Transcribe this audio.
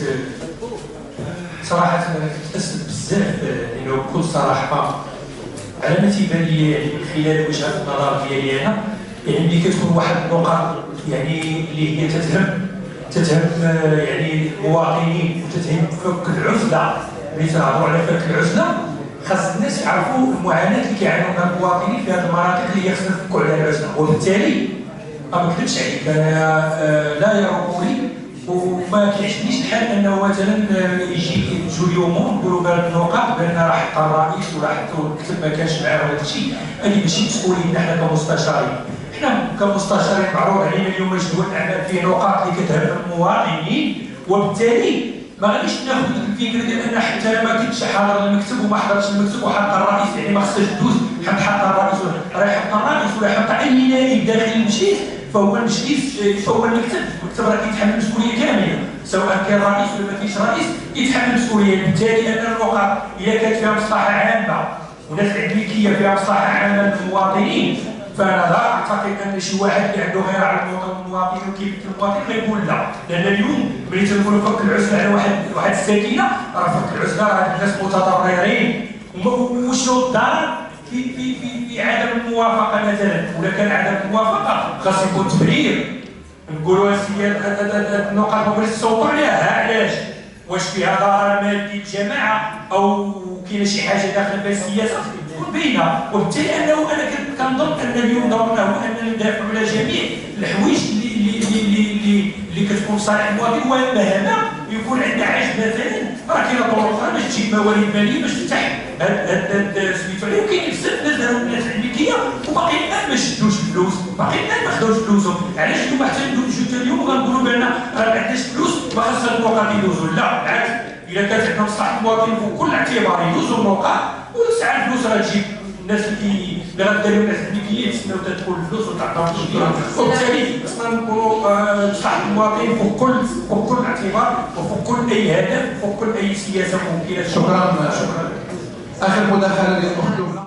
الرئيس، صراحه تأسف بزاف لانه بكل صراحه على ما تيبان لي يعني من خلال وجهه النظر ديالي انا، يعني ملي كتكون واحد النقط يعني اللي هي تتهم يعني المواطنين وتتهم فك العزله، ملي تنهضروا على فك العزله خاص الناس يعرفوا المعاناه اللي كيعانوا منها المواطنين في هذه المناطق اللي هي خصنا نفكوا عليها العزله. وبالتالي ما نكذبش عليك انا لا يرغبني وما كيعجبنيش الحال انه مثلا يجوا اليوم نقولوا بهذ النقاط بان راه حط الرئيس ولا حطوا المكتب ما كانش معاه وهذا الشيء، هذه ماشي مسؤوليتنا حنا كمستشارين. حنا كمستشارين معروض علينا اليوم جدول الاعمال فيه نقاط اللي كتهم المواطنين، وبالتالي ما غاديش ناخذ الفكره ديال ان حتى انا ما كنتش حاضر المكتب وما حضرتش المكتب وحط الرئيس يعني ما خصهاش تدوز حط الرئيس راه يحط الرئيس ولا يحط اي نائب داخل المجلس، فهو المجلس فهو المكتب راه كيتحمل المسؤوليه كامله، سواء كان رئيس ولا ما كاينش رئيس يتحمل المسؤوليه. بالتالي ان النقاط اذا كانت فيها مصلحه عامه وناس الامريكيه فيها مصلحه عامه للمواطنين، فانا لا اعتقد ان شي واحد اللي عنده غير على المواطن وكيف المواطن غيقول لا، لان اليوم ملي تنقولوا فك العزله على واحد الساكنه راه فك العزله راه الناس متضررين، وشنو الضرر في عدم الموافقه مثلا، ولا كان عدم الموافقه خاص يكون تبرير نقولوا هاد النقاط ما بغيتش تصوتوا عليها، علاش؟ واش فيها ضرر مادي للجماعه او كاينه شي حاجه داخل فيها السياسه تكون باينه. وبالتالي انا كنظن ان اليوم دورنا هو اننا ندافعوا على جميع الحوايج اللي كتكون في صالح المواطن، ومهما يكون عندنا عجز مثلا راه كاينه طرق اخرى باش تجيب موارد ماليه باش تفتح هاد سميتو عليه. وكاين بزاف ناس داروا الناس الامريكيه وباقيين ما شدوش فلوس، باقيين ما خداوش فلوسهم. علاش انتم حتى جوج اليوم غنقولوا بان راه ما عندناش فلوس ما خاص هاد النقاط يدوزوا؟ لا بالعكس، اذا كانت عندنا مصلحه المواطن في كل اعتبار يدوزوا النقاط، وساعات الفلوس راه تجيب الناس اللي غاديروا الناس الامريكيه يتسناو تدخل الفلوس وتعطيهم الشكر. وبالتالي خصنا نكونوا مصلحه المواطن في كل اعتبار وفي كل اي هدف وفي كل اي سياسه ممكنه. شكرا. اخر مداخله للاخت